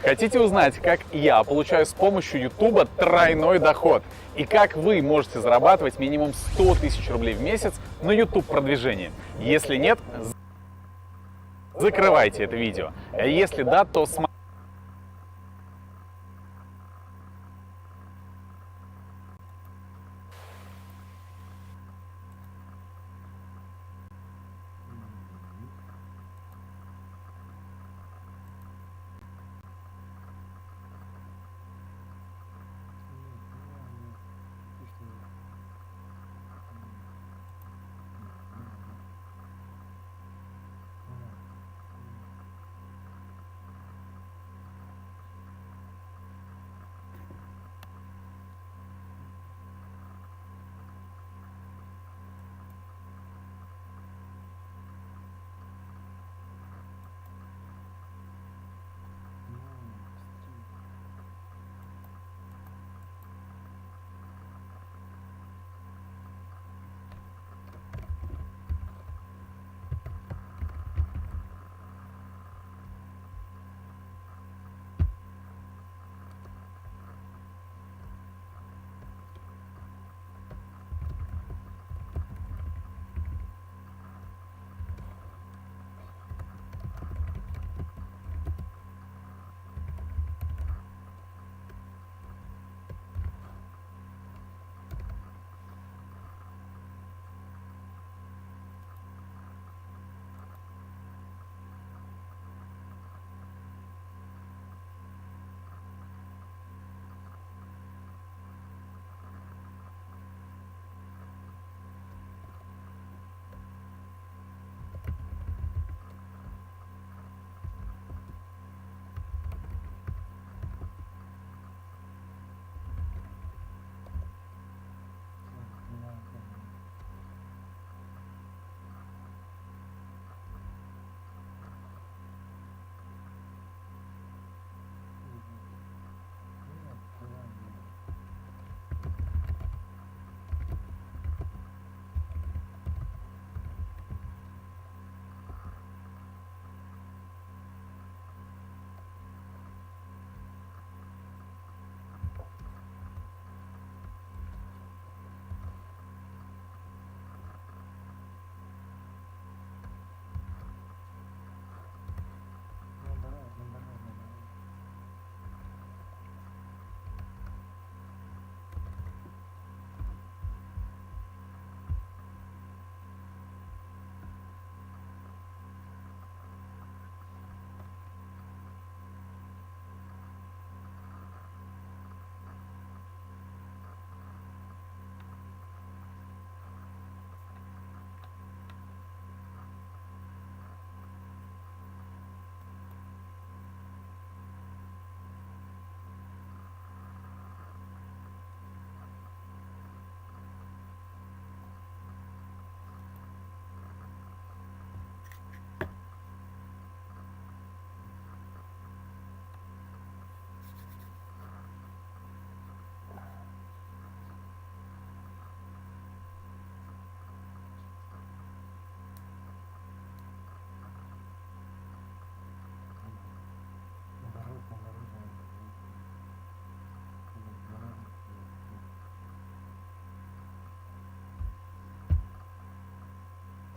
Хотите узнать, как я получаю с помощью YouTube тройной доход? И как вы можете зарабатывать минимум 100 тысяч рублей в месяц на YouTube продвижении? Если нет, закрывайте это видео. А если да, то смотрите.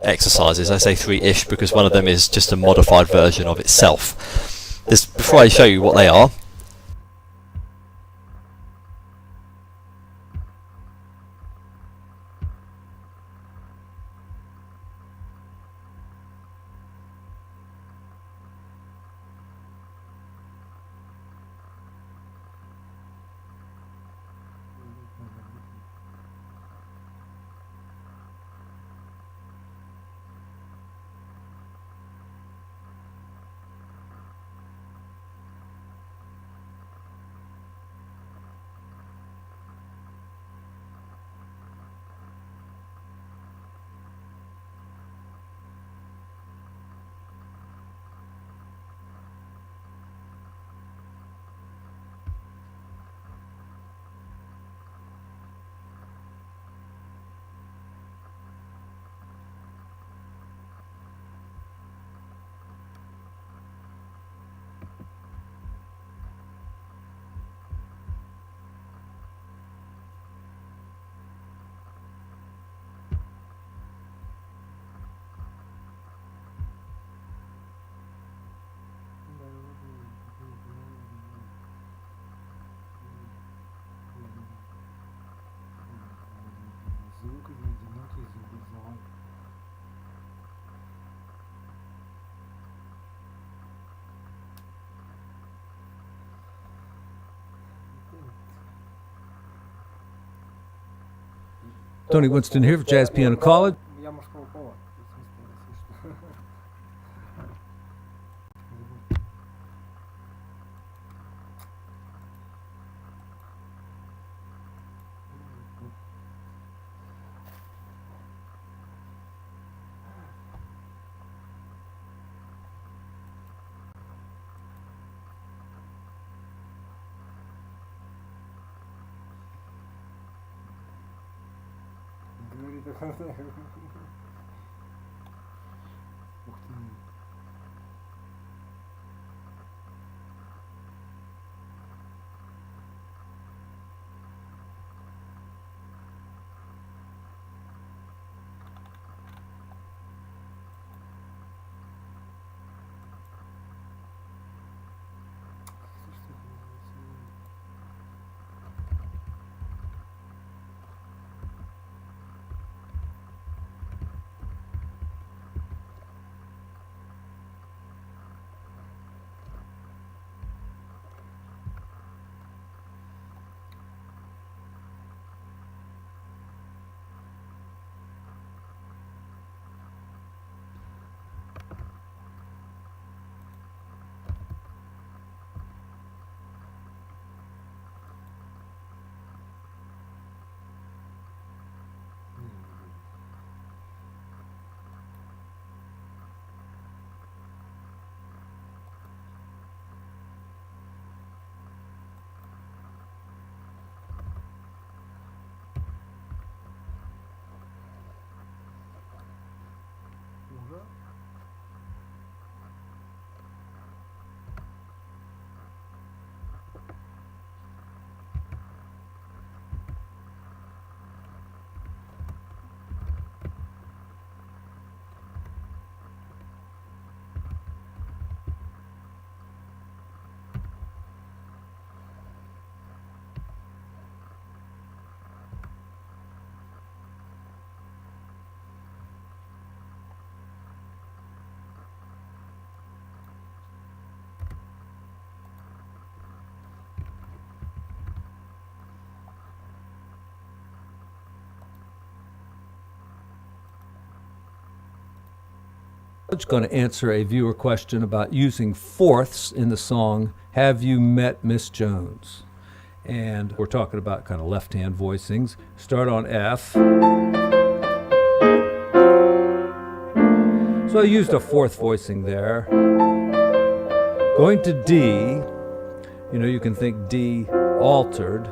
Exercises. I say 3-ish because one of them is just a modified version of itself. Before I show you what they are, Tony Winston here for Jazz Piano College. Я морского пола. В смысле, если что. Говорит, ух ты. Уже? Going to answer a viewer question about using fourths in the song Have You Met Miss Jones? And we're talking about kind of left-hand voicings. Start on F. So I used a fourth voicing there. Going to D, you know, you can think D altered,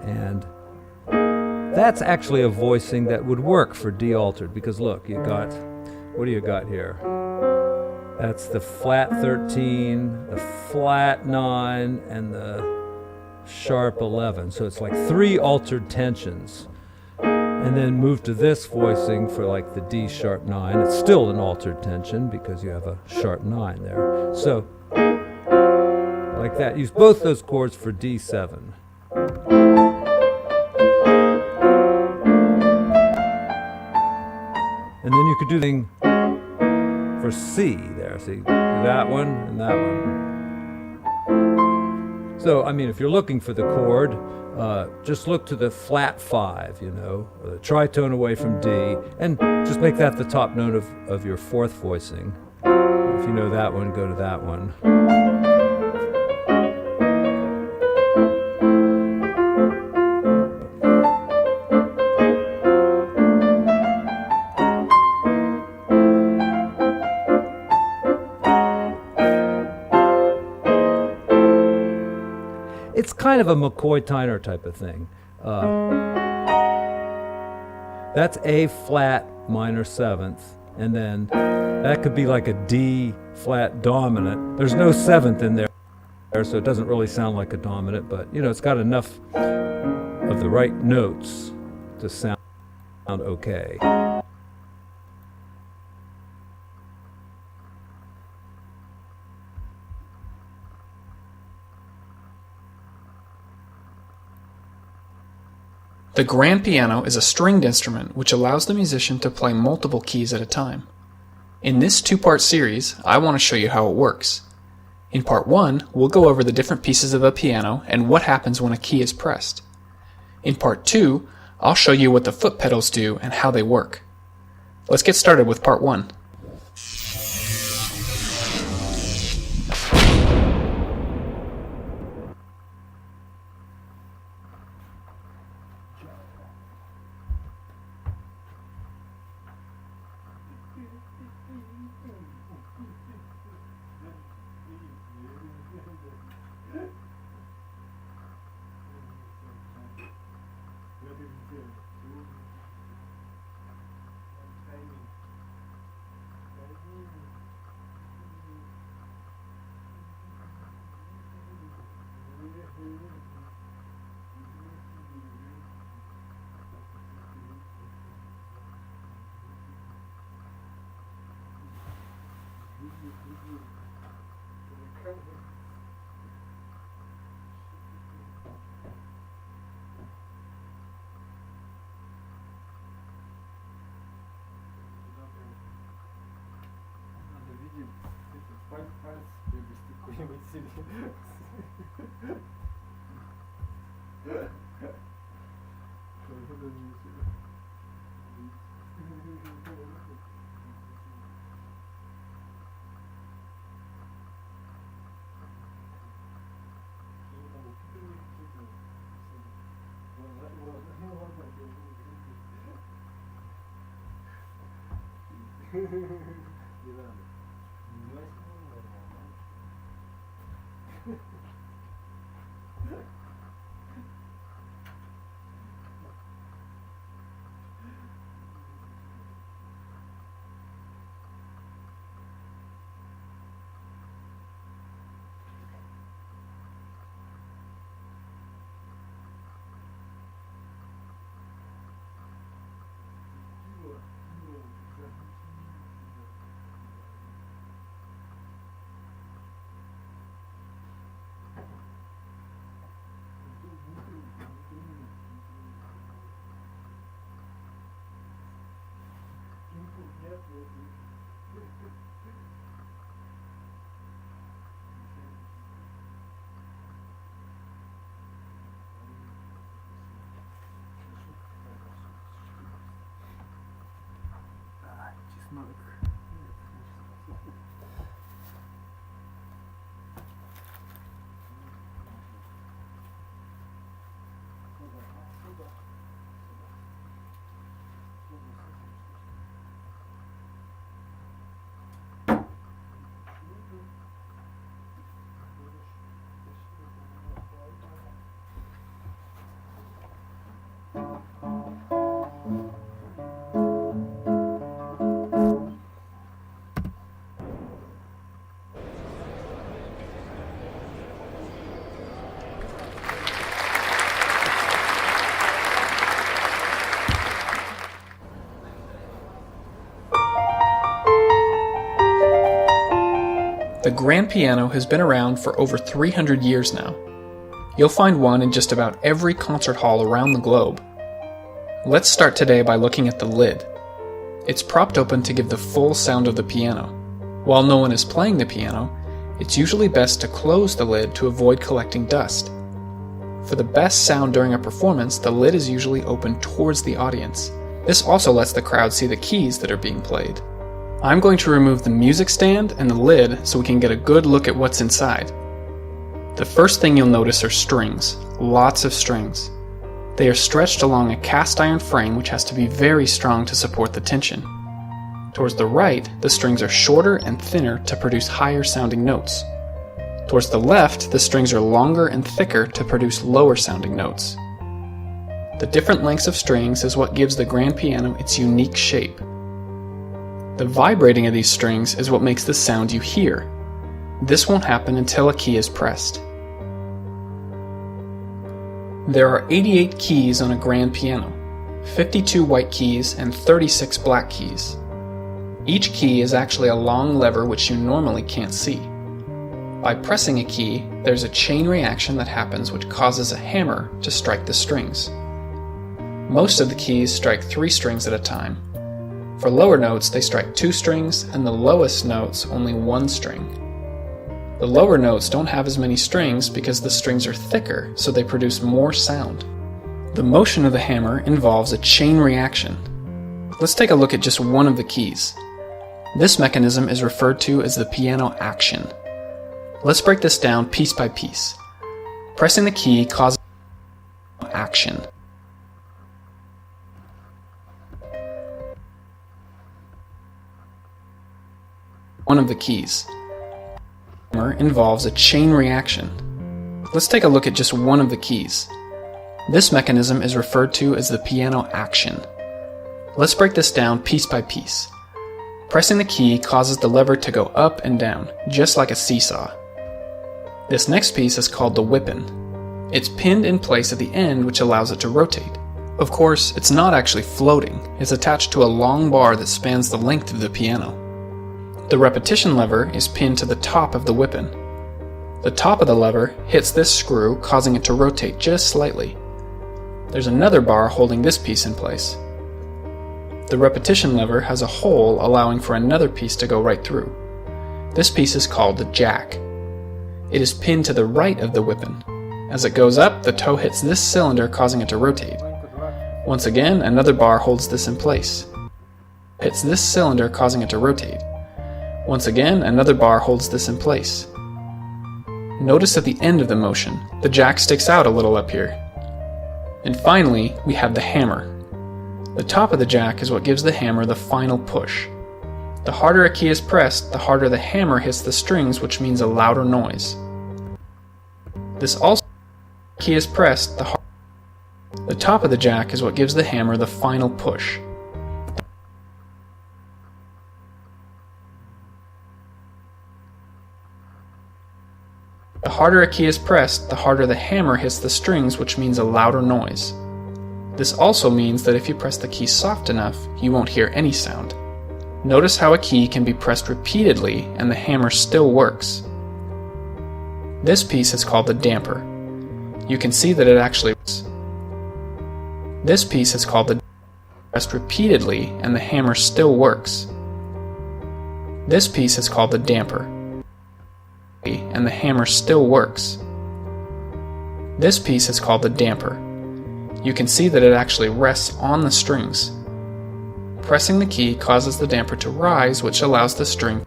and that's actually a voicing that would work for D altered, because look, you got, what do you got here? That's the flat 13, the flat 9, and the sharp 11. So it's like 3 altered tensions. And then move to this voicing for like the D sharp 9. It's still an altered tension because you have a sharp 9 there. So like that. Use both those chords for D7. And then you could do the thing for C there. See, that one and that one. So, I mean, if you're looking for the chord, just look to the flat 5, you know, the tritone away from D, and just make that the top note of your fourth voicing. If you know that one, go to that one. It's kind of a McCoy-Tyner type of thing. That's A flat minor 7th, and then that could be like a D flat dominant. There's no 7th in there, so it doesn't really sound like a dominant, but you know, it's got enough of the right notes to sound okay. The grand piano is a stringed instrument which allows the musician to play multiple keys at a time. In this 2-part series, I want to show you how it works. In part 1, we'll go over the different pieces of a piano and what happens when a key is pressed. In part 2, I'll show you what the foot pedals do and how they work. Let's get started with part 1. The grand piano has been around for over 300 years now. You'll find one in just about every concert hall around the globe. Let's start today by looking at the lid. It's propped open to give the full sound of the piano. While no one is playing the piano, it's usually best to close the lid to avoid collecting dust. For the best sound during a performance, the lid is usually open towards the audience. This also lets the crowd see the keys that are being played. I'm going to remove the music stand and the lid so we can get a good look at what's inside. The first thing you'll notice are strings, lots of strings. They are stretched along a cast iron frame which has to be very strong to support the tension. Towards the right, the strings are shorter and thinner to produce higher sounding notes. Towards the left, the strings are longer and thicker to produce lower sounding notes. The different lengths of strings is what gives the grand piano its unique shape. The vibrating of these strings is what makes the sound you hear. This won't happen until a key is pressed. There are 88 keys on a grand piano, 52 white keys and 36 black keys. Each key is actually a long lever which you normally can't see. By pressing a key, there's a chain reaction that happens which causes a hammer to strike the strings. Most of the keys strike 3 strings at a time. For lower notes, they strike 2 strings, and the lowest notes only 1 string. The lower notes don't have as many strings because the strings are thicker, so they produce more sound. The motion of the hammer involves a chain reaction. Let's take a look at just one of the keys. This mechanism is referred to as the piano action. Let's break this down piece by piece. Pressing the key causes action. One of the keys. Hammer involves a chain reaction. Let's take a look at just one of the keys. This mechanism is referred to as the piano action. Let's break this down piece by piece. Pressing the key causes the lever to go up and down, just like a seesaw. This next piece is called the whippen. It's pinned in place at the end, which allows it to rotate. Of course, it's not actually floating. It's attached to a long bar that spans the length of the piano. The repetition lever is pinned to the top of the whippen. The top of the lever hits this screw, causing it to rotate just slightly. There's another bar holding this piece in place. The repetition lever has a hole allowing for another piece to go right through. This piece is called the jack. It is pinned to the right of the whippen. As it goes up, the toe hits this cylinder, causing it to rotate. Once again, another bar holds this in place. It hits this cylinder, causing it to rotate. Once again, another bar holds this in place. Notice at the end of the motion, the jack sticks out a little up here. And finally, we have the hammer. The top of the jack is what gives the hammer the final push. The harder a key is pressed, the harder the hammer hits the strings, which means a louder noise. This also, the key is pressed, the top of the jack is what gives the hammer the final push. The harder a key is pressed, the harder the hammer hits the strings, which means a louder noise. This also means that if you press the key soft enough, you won't hear any sound. Notice how a key can be pressed repeatedly and the hammer still works. This piece is called the damper. You can see that it actually works. This piece is called the pressed repeatedly and the hammer still works. This piece is called the damper. And the hammer still works. This piece is called the damper. You can see that it actually rests on the strings. Pressing the key causes the damper to rise, which allows the string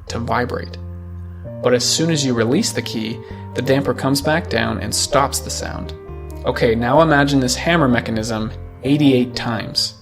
to vibrate. But as soon as you release the key, the damper comes back down and stops the sound. Okay, now imagine this hammer mechanism 88 times.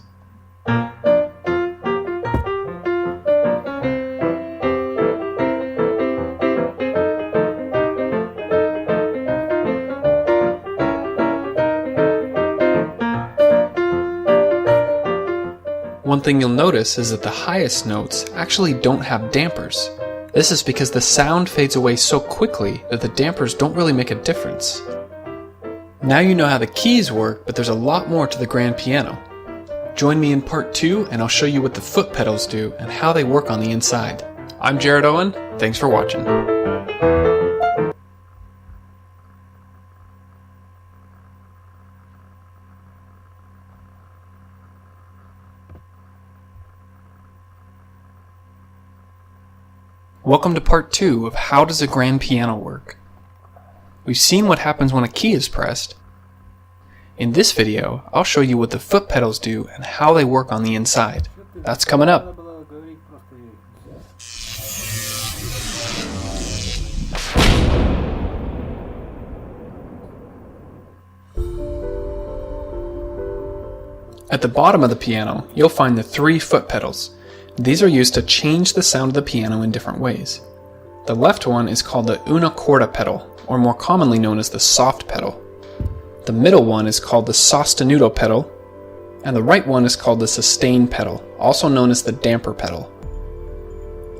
One thing you'll notice is that the highest notes actually don't have dampers. This is because the sound fades away so quickly that the dampers don't really make a difference. Now you know how the keys work, but there's a lot more to the grand piano. Join me in part 2 and I'll show you what the foot pedals do and how they work on the inside. I'm Jared Owen, thanks for watching. Welcome to part 2 of how does a grand piano work. We've seen what happens when a key is pressed. In this video, I'll show you what the foot pedals do and how they work on the inside. That's coming up. At the bottom of the piano, you'll find the 3 foot pedals. These are used to change the sound of the piano in different ways. The left one is called the una corda pedal, or more commonly known as the soft pedal. The middle one is called the sostenuto pedal, and the right one is called the sustain pedal, also known as the damper pedal.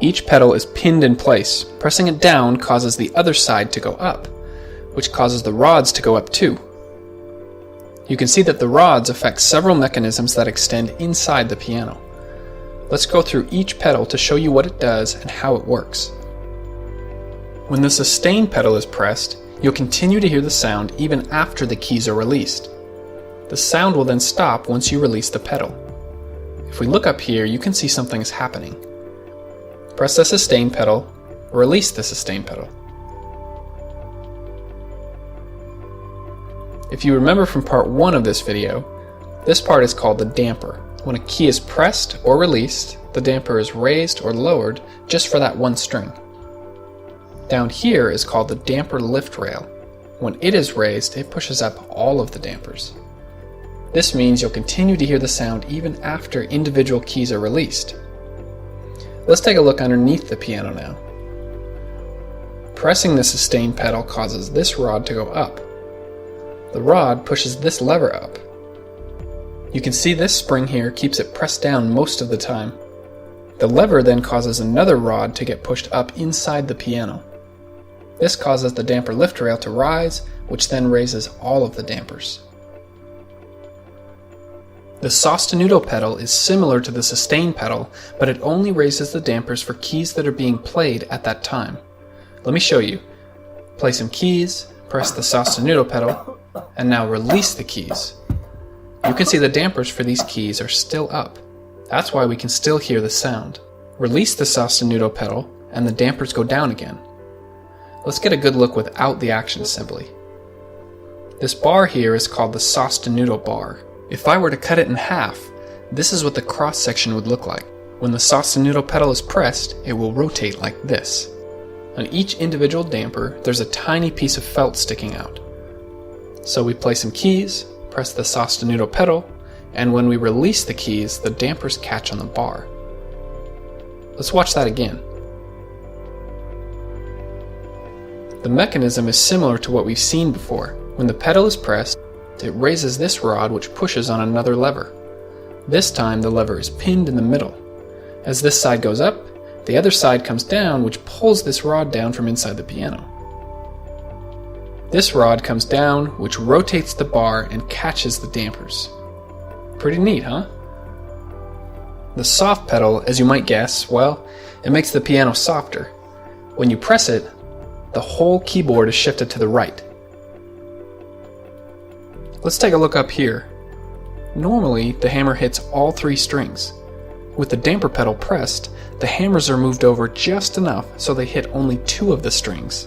Each pedal is pinned in place. Pressing it down causes the other side to go up, which causes the rods to go up too. You can see that the rods affect several mechanisms that extend inside the piano. Let's go through each pedal to show you what it does and how it works. When the sustain pedal is pressed, you'll continue to hear the sound even after the keys are released. The sound will then stop once you release the pedal. If we look up here, you can see something is happening. Press the sustain pedal, release the sustain pedal. If you remember from part 1 of this video, this part is called the damper. When a key is pressed or released, the damper is raised or lowered just for that one string. Down here is called the damper lift rail. When it is raised, it pushes up all of the dampers. This means you'll continue to hear the sound even after individual keys are released. Let's take a look underneath the piano now. Pressing the sustain pedal causes this rod to go up. The rod pushes this lever up. You can see this spring here keeps it pressed down most of the time. The lever then causes another rod to get pushed up inside the piano. This causes the damper lift rail to rise, which then raises all of the dampers. The sostenuto pedal is similar to the sustain pedal, but it only raises the dampers for keys that are being played at that time. Let me show you. Play some keys, press the sostenuto pedal, and now release the keys. You can see the dampers for these keys are still up. That's why we can still hear the sound. Release the sostenuto pedal, and the dampers go down again. Let's get a good look without the action assembly. This bar here is called the sostenuto bar. If I were to cut it in half, this is what the cross section would look like. When the sostenuto pedal is pressed, it will rotate like this. On each individual damper, there's a tiny piece of felt sticking out. So we play some keys, press the sostenuto pedal, and when we release the keys, the dampers catch on the bar. Let's watch that again. The mechanism is similar to what we've seen before. When the pedal is pressed, it raises this rod which pushes on another lever. This time the lever is pinned in the middle. As this side goes up, the other side comes down, which pulls this rod down from inside the piano. This rod comes down, which rotates the bar and catches the dampers. Pretty neat, huh? The soft pedal, as you might guess, well, it makes the piano softer. When you press it, the whole keyboard is shifted to the right. Let's take a look up here. Normally, the hammer hits all 3 strings. With the damper pedal pressed, the hammers are moved over just enough so they hit only 2 of the strings.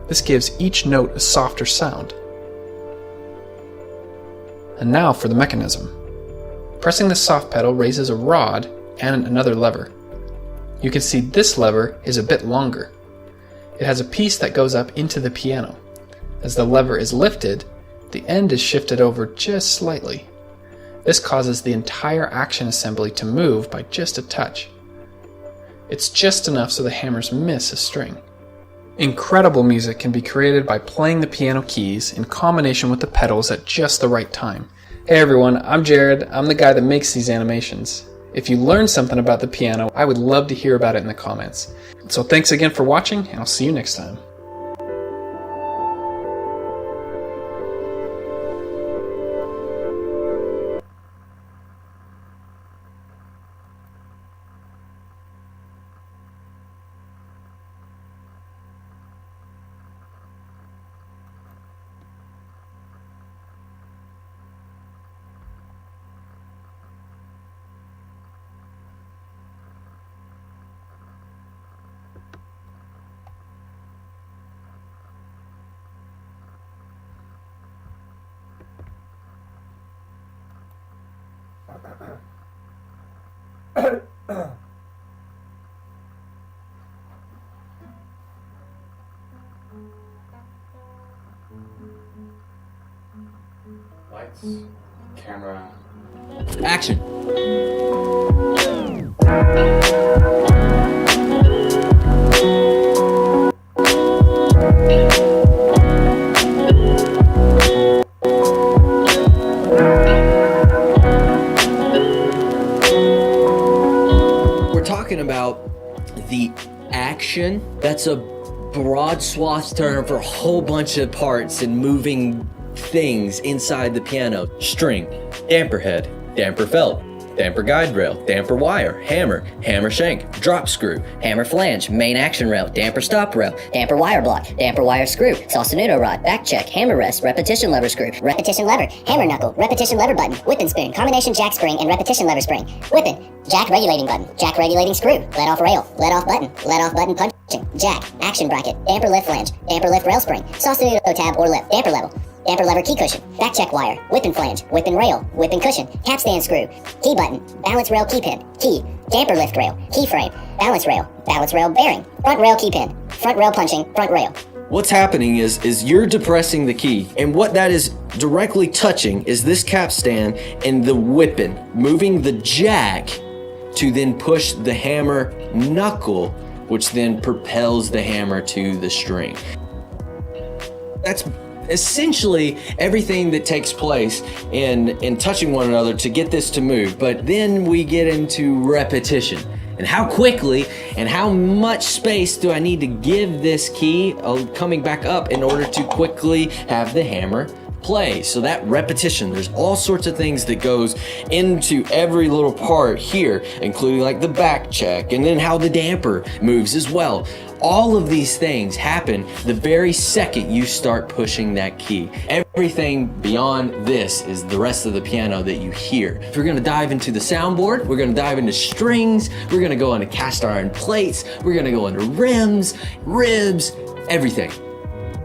This gives each note a softer sound. And now for the mechanism. Pressing the soft pedal raises a rod and another lever. You can see this lever is a bit longer. It has a piece that goes up into the piano. As the lever is lifted, the end is shifted over just slightly. This causes the entire action assembly to move by just a touch. It's just enough so the hammers miss a string. Incredible music can be created by playing the piano keys in combination with the pedals at just the right time. Hey everyone, I'm Jared. I'm the guy that makes these animations. If you learned something about the piano, I would love to hear about it in the comments. So thanks again for watching, and I'll see you next time. Lights, camera, Action! We're talking about the action. That's a broad swath term for a whole bunch of parts and moving things inside the piano. String, damper head, damper felt, damper guide rail, damper wire, hammer, hammer shank, drop screw, hammer flange, main action rail, damper stop rail, damper wire block, damper wire screw, sostenuto rod, back check, hammer rest, repetition lever screw, repetition lever, hammer knuckle, repetition lever button, whipping spoon, combination jack spring and repetition lever spring, whipping, jack regulating button, jack regulating screw, let off rail, let off button punching, jack, action bracket, damper lift flange, damper lift rail spring, sostenuto tab or lip, damper level, damper lever key cushion, back check wire, whip and flange, whip and rail, whip and cushion, capstan screw, key button, balance rail key pin, key, damper lift rail, key frame, balance rail bearing, front rail key pin, front rail punching, front rail. What's happening is you're depressing the key, and what that is directly touching is this capstan and the whipping, moving the jack to then push the hammer knuckle, which then propels the hammer to the string. That's essentially everything that takes place in touching one another to get this to move. But then we get into repetition. And how quickly and how much space do I need to give this key coming back up in order to quickly have the hammer play? So that repetition, there's all sorts of things that goes into every little part here, including like the back check and then how the damper moves as well. All of these things happen the very second you start pushing that key. Everything beyond this is the rest of the piano that you hear. If we're gonna dive into the soundboard, we're gonna dive into strings, we're gonna go into cast iron plates, we're gonna go into rims, ribs, everything.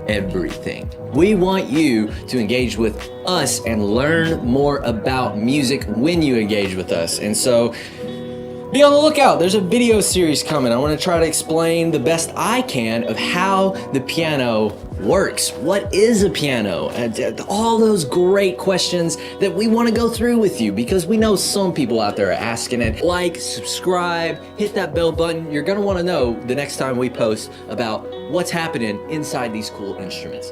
Everything. We want you to engage with us and learn more about music when you engage with us. And so be on the lookout. There's a video series coming. I want to try to explain the best I can of how the piano works. What is a piano? And all those great questions that we want to go through with you, because we know some people out there are asking it. Like, subscribe, hit that bell button. You're going to want to know the next time we post about what's happening inside these cool instruments.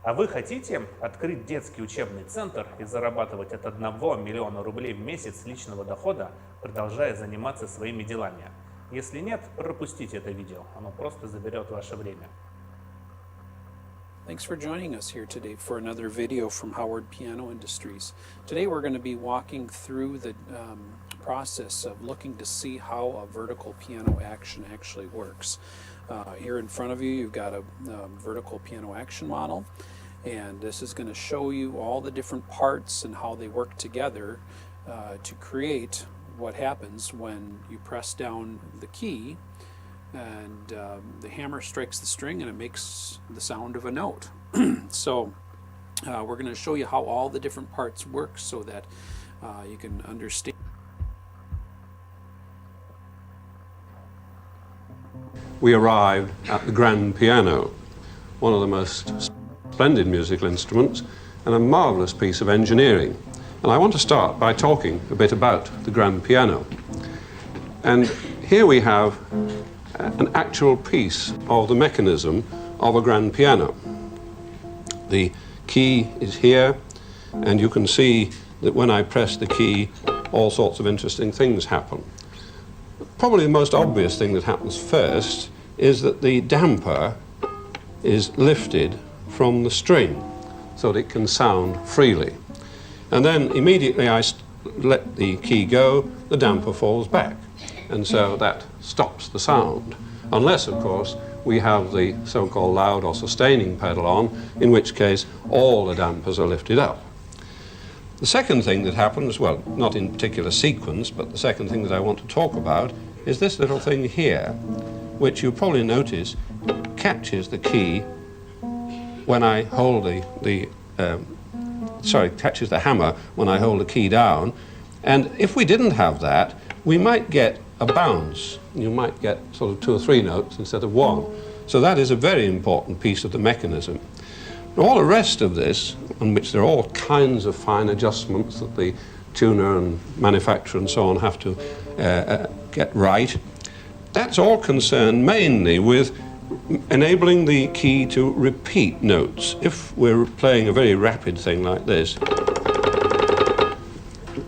А вы хотите открыть детский учебный центр и зарабатывать от 1 миллиона рублей в месяц личного дохода, продолжая заниматься своими делами? Если нет, пропустите это видео, оно просто заберет ваше время. Thanks for joining us here today for another video from Howard Piano Industries. Today we're going to be walking through the process of looking to see how a vertical piano action actually works. Here in front of you, you've got a vertical piano action model, and this is going to show you all the different parts and how they work together to create what happens when you press down the key and the hammer strikes the string and it makes the sound of a note. So we're going to show you how all the different parts work so that you can understand. We arrived at the grand piano, one of the most splendid musical instruments and a marvelous piece of engineering. And I want to start by talking a bit about the grand piano. And here we have an actual piece of the mechanism of a grand piano. The key is here, and you can see that when I press the key, all sorts of interesting things happen. Probably the most obvious thing that happens first is that the damper is lifted from the string so that it can sound freely. And then immediately I let the key go, the damper falls back. And so that stops the sound. Unless, of course, we have the so-called loud or sustaining pedal on, in which case all the dampers are lifted up. The second thing that happens, well, not in particular sequence, but the second thing that I want to talk about is this little thing here, which you probably notice catches the key when I hold catches the hammer when I hold the key down. And if we didn't have that, we might get a bounce. You might get sort of 2 or 3 notes instead of 1. So that is a very important piece of the mechanism. All the rest of this, on which there are all kinds of fine adjustments that the tuner and manufacturer and so on have to get right, that's all concerned mainly with enabling the key to repeat notes. If we're playing a very rapid thing like this,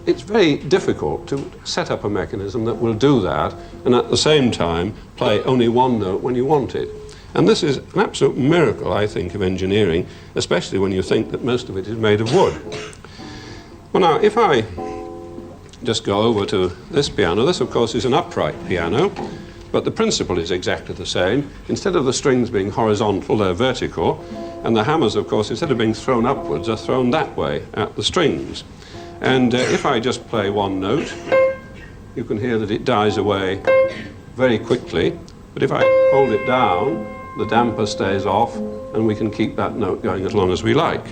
it's very difficult to set up a mechanism that will do that and at the same time play only 1 note when you want it. And this is an absolute miracle, I think, of engineering, especially when you think that most of it is made of wood. Well, now, if I just go over to this piano, this, of course, is an upright piano, but the principle is exactly the same. Instead of the strings being horizontal, they're vertical, and the hammers, of course, instead of being thrown upwards, are thrown that way at the strings. And if I just play 1 note, you can hear that it dies away very quickly, but if I hold it down, the damper stays off, and we can keep that note going as long as we like.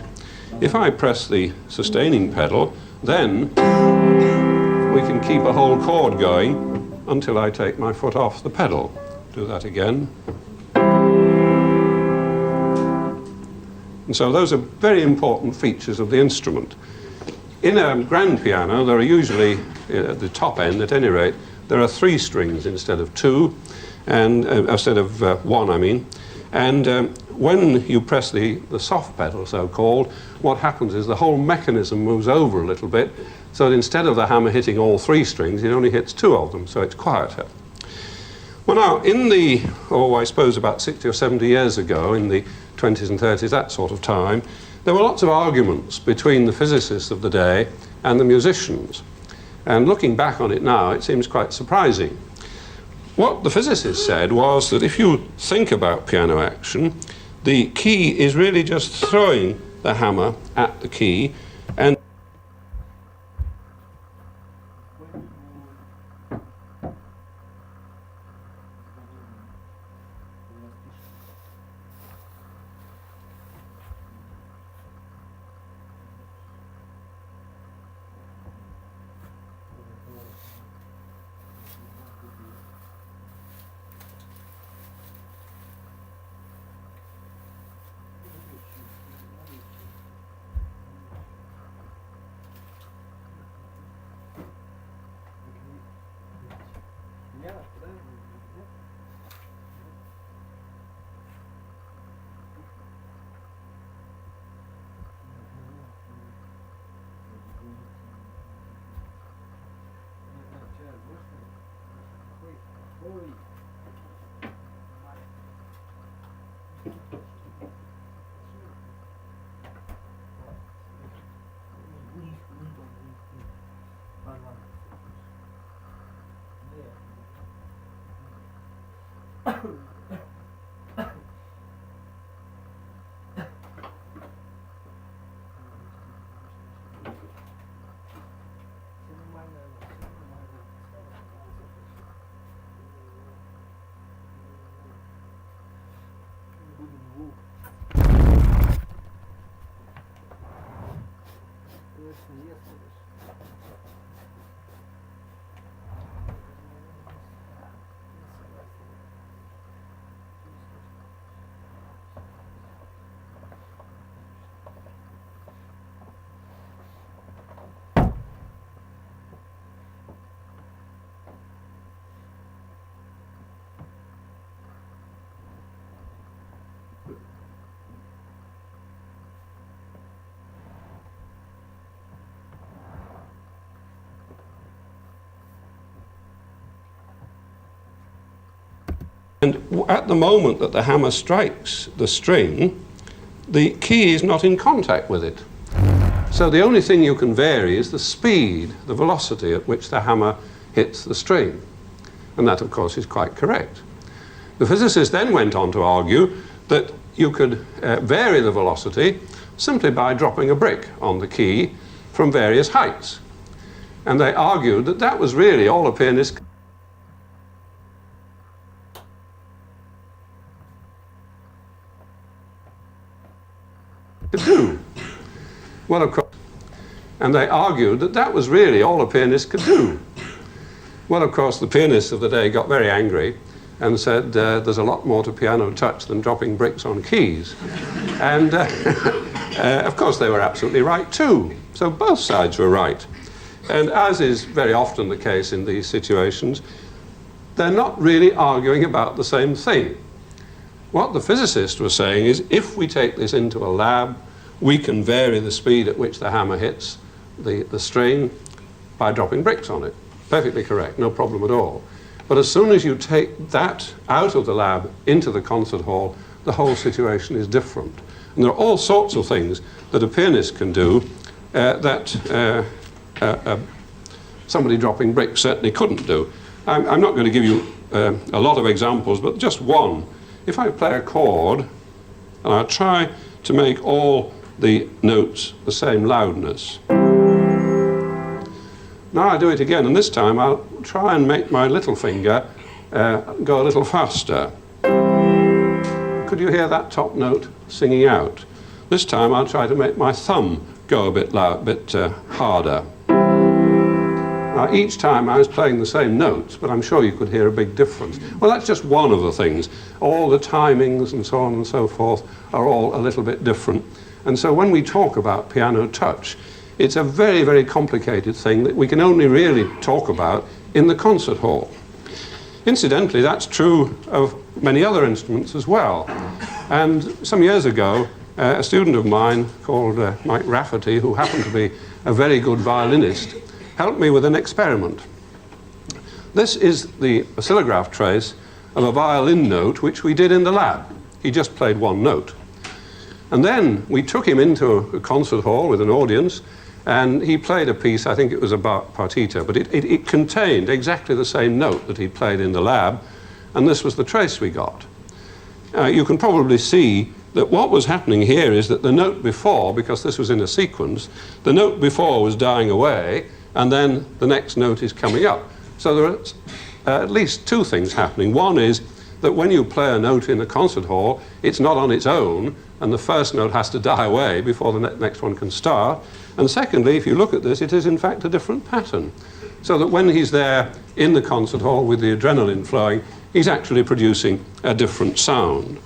If I press the sustaining pedal, then we can keep a whole chord going until I take my foot off the pedal. Do that again. And so those are very important features of the instrument. In a grand piano, there are usually, at the top end at any rate, there are 3 strings instead of 2, and instead of 1, I mean. And when you press the soft pedal, so-called, what happens is the whole mechanism moves over a little bit, so that instead of the hammer hitting all 3 strings, it only hits 2 of them, so it's quieter. Well, now, in the, I suppose about 60 or 70 years ago, in the 20s and 30s, that sort of time, there were lots of arguments between the physicists of the day and the musicians. And looking back on it now, it seems quite surprising. What the physicists said was that if you think about piano action, the key is really just throwing the hammer at the key, and at the moment that the hammer strikes the string, the key is not in contact with it. So the only thing you can vary is the speed, the velocity at which the hammer hits the string. And that, of course, is quite correct. The physicists then went on to argue that you could vary the velocity simply by dropping a brick on the key, from various heights. And they argued that that was really all a pianist could do. Well, of course, and they argued that that was really all a pianist could do. Well, of course, the pianists of the day got very angry and said, there's a lot more to piano touch than dropping bricks on keys. And of course, they were absolutely right too. So both sides were right. And as is very often the case in these situations, they're not really arguing about the same thing. What the physicist was saying is, if we take this into a lab, we can vary the speed at which the hammer hits the string by dropping bricks on it. Perfectly correct, no problem at all. But as soon as you take that out of the lab into the concert hall, the whole situation is different. And there are all sorts of things that a pianist can do that somebody dropping bricks certainly couldn't do. I'm not going to give you a lot of examples, but just one. If I play a chord, and I try to make all the notes the same loudness. Now I do it again, and this time I'll try and make my little finger go a little faster. Could you hear that top note singing out? This time I'll try to make my thumb go a bit harder. Now each time I was playing the same notes, but I'm sure you could hear a big difference. Well, that's just one of the things. All the timings and so on and so forth are all a little bit different. And so when we talk about piano touch, it's a very, very complicated thing that we can only really talk about in the concert hall. Incidentally, that's true of many other instruments as well. And some years ago, a student of mine called Mike Rafferty, who happened to be a very good violinist, helped me with an experiment. This is the oscillograph trace of a violin note which we did in the lab. He just played one note. And then we took him into a concert hall with an audience, and he played a piece, I think it was a partita, but it contained exactly the same note that he played in the lab, and this was the trace we got. You can probably see that what was happening here is that the note before, because this was in a sequence, the note before was dying away, and then the next note is coming up. So there are at least two things happening. One is that when you play a note in a concert hall, it's not on its own, and the first note has to die away before the next one can start. And secondly, if you look at this, it is in fact a different pattern. So that when he's there in the concert hall with the adrenaline flowing, he's actually producing a different sound.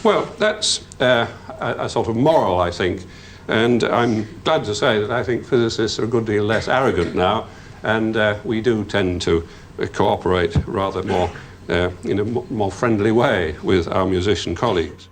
Well, that's a sort of moral, I think. And I'm glad to say that I think physicists are a good deal less arrogant now, and we do tend to cooperate rather more in a more friendly way with our musician colleagues.